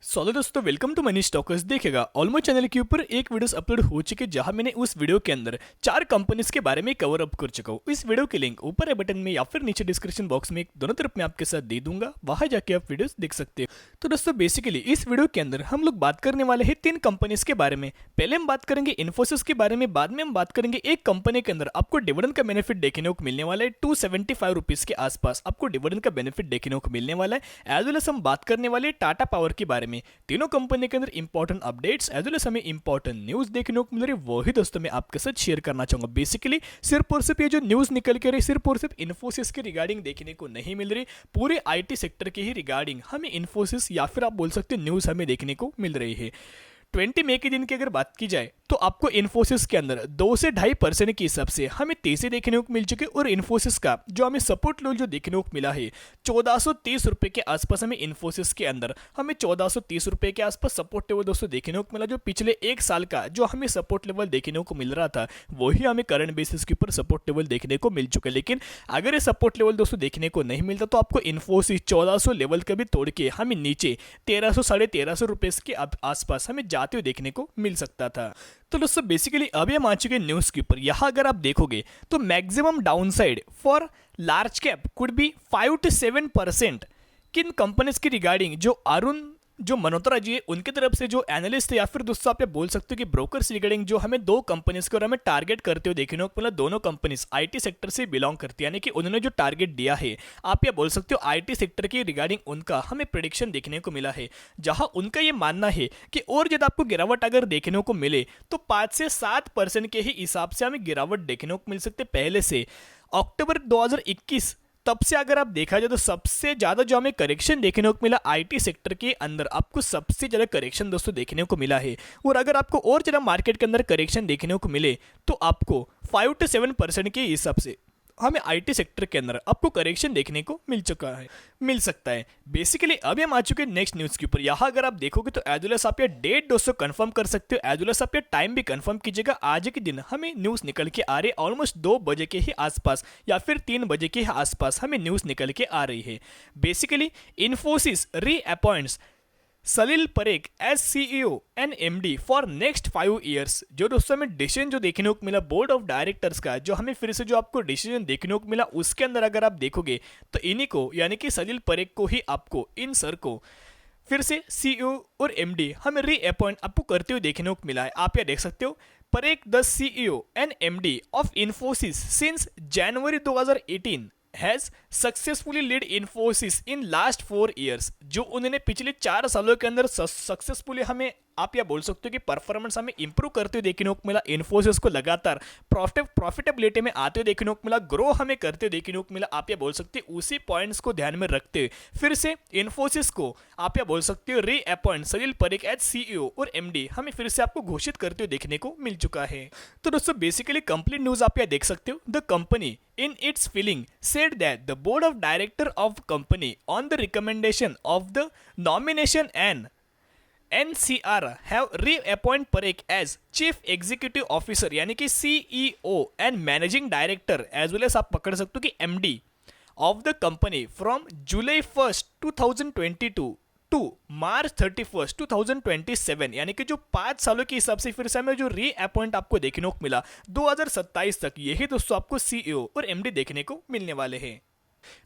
सो दोस्तों, welcome to money stalkers. देखिएगा, almost channel के ऊपर एक वीडियोस अपलोड हो चुके जहां मैंने उस वीडियो के अंदर 4 कंपनीज के बारे में कवर अप कर चुका हूं। इस वीडियो के लिंक ऊपर है बटन में या फिर नीचे डिस्क्रिप्शन बॉक्स में दोनों तरफ मैं आपके साथ दे दूंगा, वहां जाके आप वीडियोस देख सकते हो। तो दोस्तों, बेसिकली इस वीडियो के अंदर हम लोग बात करने वाले हैं 3 कंपनीज के बारे में। पहले हम बात करेंगे इन्फोसिस के बारे में, बाद में हम बात करेंगे एक कंपनी के अंदर आपको डिविडेंड का बेनिफिट देखने को मिलने वाला है। 275 रुपीज के आसपास आपको डिविडेंड का बेनिफिट देखने को मिलने वाला है। एज वेल एज हम बात करने वाले टाटा पावर के बारे में। तीनों कंपनी के अंदर important updates as well as हमें इंपॉर्टेंट न्यूज देखने को मिल रही है, वही दोस्तों मैं आपके साथ शेयर करना चाहूंगा। बेसिकली सिर्फ और सिर्फ ये जो न्यूज निकल के रही सिर्फ और सिर्फ इन्फोसिस के रिगार्डिंग देखने को नहीं मिल रही, पूरे आईटी सेक्टर के ही रिगार्डिंग हमें इन्फोसिस या फिर आप बोल सकते हो न्यूज हमें देखने को मिल रही है। 20 मई के दिन की अगर बात की जाए तो आपको इन्फोसिस के अंदर 2 से 2.5% के हिसाब से हमें तेजी देखने को मिल चुकी है। और इन्फोसिस का जो हमें सपोर्ट लेवल जो देखने को मिला है 1430 रुपए के आसपास, हमें इन्फोसिस के अंदर हमें 1430 रुपए के आसपास सपोर्ट लेवल दोस्तों देखने को मिला। जो पिछले एक साल का जो हमें सपोर्ट लेवल देखने को मिल रहा था वही हमें करंट बेसिस के ऊपर सपोर्ट लेवल देखने को मिल चुका है। लेकिन अगर ये सपोर्ट लेवल दोस्तों देखने को नहीं मिलता तो आपको इन्फोसिस 1400 लेवल का भी तोड़ के हमें नीचे 1300 साढ़े 1300 रुपए के आसपास हमें जाते हुए देखने को मिल सकता था। तो दोस्तों, बेसिकली अभी हम आ चुके न्यूज के ऊपर। यहां अगर आप देखोगे तो maximum downside for large cap could be 5 to 7%। किन कंपनीज की रिगार्डिंग जो मनोत्रा जी है उनकी तरफ से जो एनालिस्ट है या फिर दोस्तों आप ये बोल सकते हो कि ब्रोकर्स रिगार्डिंग जो हमें 2 कंपनीज को हमें टारगेट करते हुए देखने को मिला। दोनों कंपनीज आईटी सेक्टर से बिलोंग करती है, यानी कि उन्होंने जो टारगेट दिया है आप ये बोल सकते हो आईटी सेक्टर की रिगार्डिंग उनका हमें प्रेडिक्शन देखने को मिला है। जहां उनका ये मानना है कि और ज्यादा आपको गिरावट अगर देखने को मिले तो 5 से 7% के ही हिसाब से हमें गिरावट देखने को मिल सकते। पहले से अक्टूबर 2021 तब से अगर आप देखा जाए तो सबसे ज्यादा जो हमें करेक्शन देखने को मिला आईटी सेक्टर के अंदर, आपको सबसे ज्यादा करेक्शन दोस्तों देखने को मिला है। और अगर आपको और ज्यादा मार्केट के अंदर करेक्शन देखने को मिले तो आपको 5 to 7% के हिसाब से हमें आईटी सेक्टर के अंदर आपको करेक्शन देखने को मिल सकता है। बेसिकली अभी हम आ चुके हैं नेक्स्ट न्यूज के ऊपर। यहाँ अगर आप देखोगे तो एज वेल एज आप ये डेट दोस्तों कंफर्म कर सकते हो, एज वेल एज आप ये टाइम भी कंफर्म कीजिएगा। आज के दिन हमें न्यूज निकल के आ रही है ऑलमोस्ट 2 बजे के ही आसपास या फिर 3 बजे के आसपास हमें न्यूज निकल के आ रही है। बेसिकली इन्फोसिस री appoints Salil Parekh as CEO and MD for next 5 years. जो दोस्तों हमें डिसीजन जो देखने को मिला बोर्ड ऑफ डायरेक्टर्स का, जो हमें फिर से जो आपको डिसीजन देखने को मिला उसके अंदर अगर आप देखोगे तो इन्हीं को यानी कि सलील परेख को ही आपको इन सर को फिर से सीईओ और एमडी हमें री अपॉइंट आपको करते हुए देखने को मिला है। आप यह देख सकते हो, परेख the CEO and MD of Infosys since January 2018 has successfully lead Infosys in last 4 years. जो उन्होंने पिछले 4 सालों के अंदर सक्सेसफुली हमें आप यह बोल सकते हो कि परफॉर्मेंस हमें इंप्रूव करते हुए देखने को मिला। इन्फोसिस को लगातार प्रॉफिटेबिलिटी में आते हुए देखने को मिला, ग्रो हमें करते हुए देखने को मिला। आप यह बोल सकते हो उसी पॉइंट्स को ध्यान में रखते हुए फिर से इन्फोसिस को आप यह बोल सकते हो री अपॉइंट सलील परेख एज सीईओ और एमडी हमें फिर से आपको घोषित करते हुए देखने को मिल चुका है। तो दोस्तों, बेसिकली कंप्लीट न्यूज आप यह देख सकते हो। The company in its filing said that the board of director of company on the recommendation of the nomination and NCR have reappoint Parekh as chief executive officer यानी कि CEO and managing director as well as आप पकड़ सकते हो कि MD of the company from July 1st 2022 to March 31st 2027, यानी कि जो 5 सालों के हिसाब से फिर से हमें जो री अपॉइंट आपको देखने को मिला 2027 तक, यही दोस्तों आपको सीईओ और एमडी देखने को मिलने वाले हैं।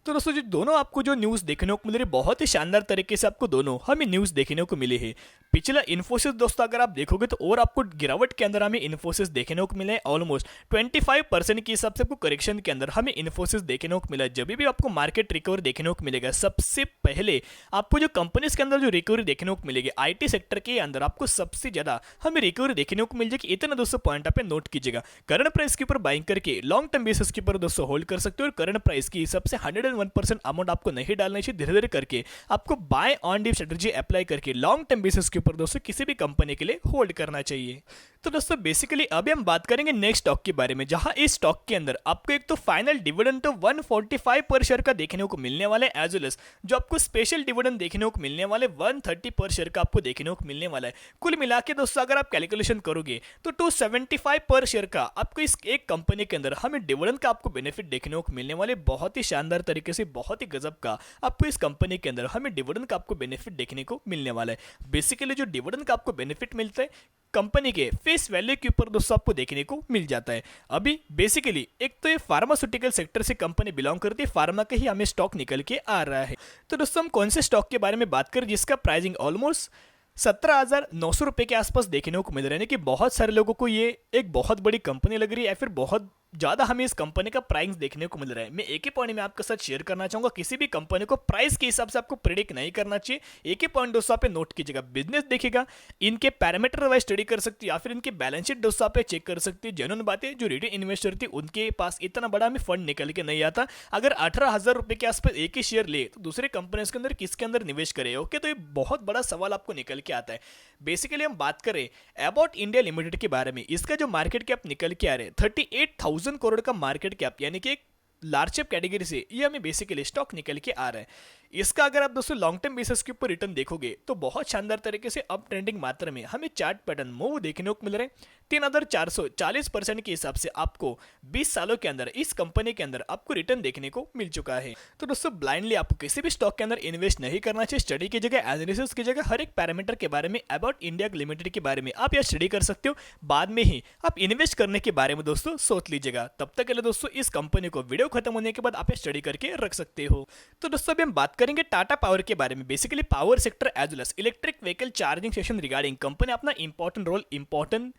तो दोस्तों, जो दोनों आपको जो न्यूज देखने को मिल रही है बहुत ही शानदार तरीके से आपको दोनों हमें न्यूज देखने को मिली है। पिछला इन्फोसिस दोस्तों अगर आप देखोगे तो और आपको गिरावट के अंदर हमें इन्फोसिस देखने को मिला है ऑलमोस्ट 25% के हिसाब से आपको करेक्शन के अंदर हमें इन्फोसिस देखने को मिला। जब भी आपको मार्केट रिकवरी देखने को मिलेगा सबसे पहले आपको जो कंपनीज के अंदर जो रिकवरी देखने को मिलेगी आईटी सेक्टर के अंदर आपको सबसे ज्यादा हमें रिकवरी देखने को मिल जाएगी। इतना दोस्तों पॉइंट आप नोट कीजिएगा। करंट प्राइस के ऊपर बाइंग करके लॉन्ग टर्म बेसिस के ऊपर दोस्तों होल्ड कर सकते हो और करंट प्राइस के हिसाब से 101% अमाउंट आपको नहीं डालना चाहिए। धीरे धीरे करके आपको buy on dip strategy apply करके लॉन्ग टर्म बेसिस के ऊपर दोस्तों किसी भी कंपनी के लिए होल्ड करना चाहिए। तो दोस्तों, बेसिकली अभी हम बात करेंगे नेक्स्ट स्टॉक के बारे में, जहां इस स्टॉक के अंदर आपको एक तो फाइनल डिविडेंड तो 145 पर शेयर का देखने को मिलने वाला है, एज वेल एज जो आपको स्पेशल डिविडेंड देखने को मिलने वाले 130 पर शेयर का आपको देखने को मिलने वाला है। कुल मिला के दोस्तों अगर आप कैलकुलेशन करोगे तो 275 पर शेयर का आपको इस एक कंपनी के अंदर हमें डिविडेंड का आपको बेनिफिट देखने को मिलने वाले। बहुत ही शानदार शानदार तरीके से बहुत ही गजब का आपको इस कंपनी के अंदर हमें डिविडेंड का आपको बेनिफिट देखने को मिलने वाला है। बेसिकली जो डिविडेंड का आपको बेनिफिट मिलता है कंपनी के फेस वैल्यू के ऊपर दोस्तों आपको देखने को मिल जाता है। अभी बेसिकली एक तो ये फार्मास्यूटिकल सेक्टर से कंपनी बिलोंग करती है, फार्मा का ही हमें स्टॉक निकल के आ रहा है। तो दोस्तों हम कौन से स्टॉक के बारे में बात करें जिसका प्राइसिंग ऑलमोस्ट 17,900 रुपए के आसपास देखने को मिल रहा है कि बहुत सारे लोगों को ये एक बहुत बड़ी कंपनी लग रही है या फिर बहुत ज़्यादा हमें इस कंपनी का प्राइस देखने को मिल रहा है। मैं एक ही पॉइंट में आपके साथ शेयर करना चाहूँगा, किसी भी कंपनी को प्राइस के हिसाब से आपको प्रेडिक्ट नहीं करना चाहिए। एक ही पॉइंट दोस्तों आप नोट कीजिएगा, बिजनेस देखिएगा, इनके पैरामीटर वाइज स्टडी कर सकती है या फिर इनके बैलेंस शीट दोस्तों आप चेक कर सकते हैं। जेन्युइन बात है, जो रिटेल इन्वेस्टर थी उनके पास इतना बड़ा हमें फंड निकल के नहीं आता। अगर 18,000 रुपये के आसपास एक ही शेयर ले तो दूसरे कंपनी के अंदर किसके अंदर निवेश करे? ओके, तो ये बहुत बड़ा सवाल आपको निकल के आता है। बेसिकली हम बात करें अबाउट इंडिया लिमिटेड के बारे में, इसका जो मार्केट कैप निकल के आ रहे 38,000 करोड़ का मार्केट कैप, यानी कि एक लार्ज कैप कैटेगरी से ये हमें बेसिकली स्टॉक निकल के आ रहा है। इसका अगर आप दोस्तों लॉन्ग टर्म बेसिस के ऊपर रिटर्न देखोगे तो बहुत शानदार तरीके से अप ट्रेंडिंग मात्रा में हमें चार्ट पैटर्न मूव देखने को मिल रहे हैं। 3,440% के हिसाब से आपको 20 सालों के अंदर इस कंपनी के अंदर आपको रिटर्न देखने को मिल चुका है। तो दोस्तों ब्लाइंडली आपको किसी भी स्टॉक के अंदर इन्वेस्ट नहीं करना चाहिए। स्टडी की जगह, एनालिसिस की जगह हर एक पैरामीटर के बारे में, अबाउट इंडिया लिमिटेड के बारे में आप यह स्टडी कर सकते हो। बाद में ही आप इन्वेस्ट करने के बारे में दोस्तों सोच लीजिएगा। तब तक के लिए दोस्तों इस कंपनी को वीडियो खत्म होने के बाद आप स्टडी करके रख सकते हो। तो दोस्तों अभी हम बात करेंगे टाटा पावर के बारे में। Basically power sector as well as electric vehicle charging station regarding company अपना इंपॉर्टेंट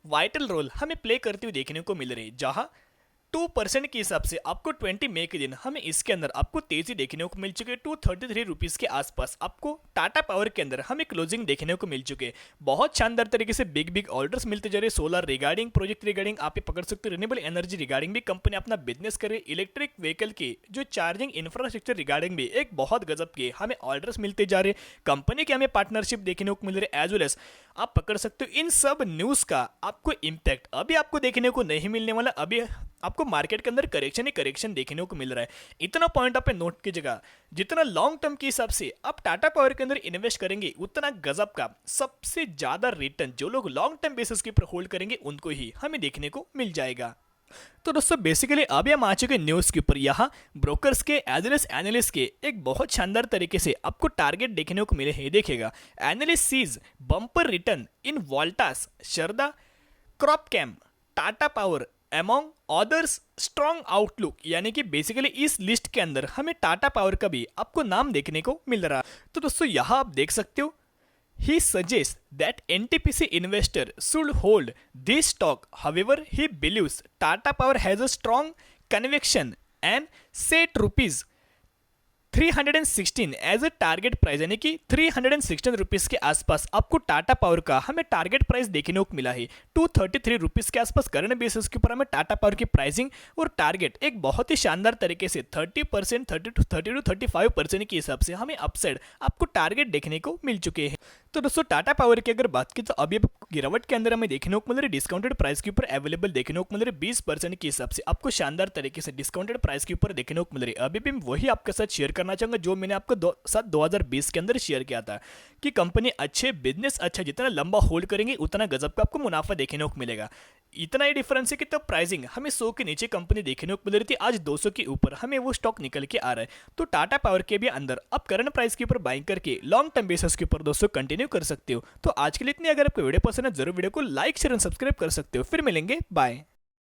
वाइटल रोल हमें प्ले करते हुए देखने को मिल रही है, जहां 2% के हिसाब से आपको 20 मई के दिन हमें इसके अंदर आपको तेजी देखने को मिल चुकी है। 233 रुपीज़ के आसपास आपको टाटा पावर के अंदर हमें क्लोजिंग देखने को मिल चुके हैं। बहुत शानदार तरीके से बिग ऑर्डर्स मिलते जा रहे हैं। सोलर रिगार्डिंग, प्रोजेक्ट रिगार्डिंग आप ये पकड़ सकते हो, रिन्यूएबल एनर्जी रिगार्डिंग भी कंपनी अपना बिजनेस करे। इलेक्ट्रिक व्हीकल की जो चार्जिंग इंफ्रास्ट्रक्चर रिगार्डिंग भी एक बहुत गजब के हमें ऑर्डर्स मिलते जा रहे हैं। कंपनी के हमें पार्टनरशिप देखने को मिल रहे एज वेल एज आप पकड़ सकते हो। इन सब न्यूज़ का आपको इम्पैक्ट अभी आपको देखने को नहीं मिलने वाला। अभी आपको मार्केट के अंदर करेक्शन ही करेक्शन देखने को मिल रहा है। इतना पॉइंट आप नोट कीजिएगा, जितना लॉन्ग टर्म के हिसाब से आप टाटा पावर के अंदर इन्वेस्ट करेंगे उतना गजब का सबसे ज्यादा रिटर्न जो लोग लॉन्ग टर्म बेसिस के ऊपर होल्ड करेंगे उनको ही हमें देखने को मिल जाएगा। तो दोस्तों बेसिकली अभी हम आ चुके न्यूज़ के ऊपर। यहाँ ब्रोकर्स के एज वेल एज एनालिस्ट के एक बहुत शानदार तरीके से आपको टारगेट देखने को मिले हैं। देखिएगा, analyst sees bumper return in Voltas, Sharda Cropchem, Tata Power among others strong outlook, यानी कि बेसिकली इस लिस्ट के अंदर हमें टाटा पावर का भी आपको नाम देखने को मिल रहा है। तो दोस्तों यहाँ आप देख सकते हो, he suggests that NTPC investor should hold this stock. However, he believes Tata Power has a strong conviction and set rupees 316 as a target price, यानी कि 316 रुपीज़ के आसपास आपको टाटा पावर का हमें टारगेट प्राइस देखने को मिला है। 233 रुपीज़ के आसपास करंट बेसिस के ऊपर हमें टाटा पावर की प्राइसिंग और टारगेट एक बहुत ही शानदार तरीके से 30%, 30 to 35% के हिसाब से हमें अपसाइड आपको टारगेट देखने को मिल चुके हैं। तो दोस्तों टाटा पावर की अगर बात की तो अभी गिरावट के अंदर हमें देखने को मिल रही डिस्काउंटेड प्राइस के ऊपर अवेलेबल देखने को मिल रही 20% के हिसाब से आपको शानदार तरीके से डिस्काउंटेड प्राइस के ऊपर देखने को मिल रही। अभी भी वही आपके साथ शेयर करना चाहूंगा जो मैंने आपको 2020 के अंदर शेयर किया था कि कंपनी अच्छे बिजनेस अच्छा जितना लंबा होल्ड करेंगे उतना गजब का आपको मुनाफा देखने को मिलेगा। इतना ही डिफरेंस है कि तब प्राइसिंग हमें 100 के नीचे कंपनी देखने को मिल रही थी, आज 200 के ऊपर हमें वो स्टॉक निकल के आ रहा है। तो टाटा पावर के भी अंदर आप करंट प्राइस के ऊपर बाइंग करके लॉन्ग टर्म बेसिस के ऊपर दोस्तों कंटिन्यू कर सकते हो। तो आज के लिए इतनी, अगर आपको वीडियो पसंद है जरूर वीडियो को लाइक शेयर एंड सब्सक्राइब कर सकते हो। फिर मिलेंगे, बाय।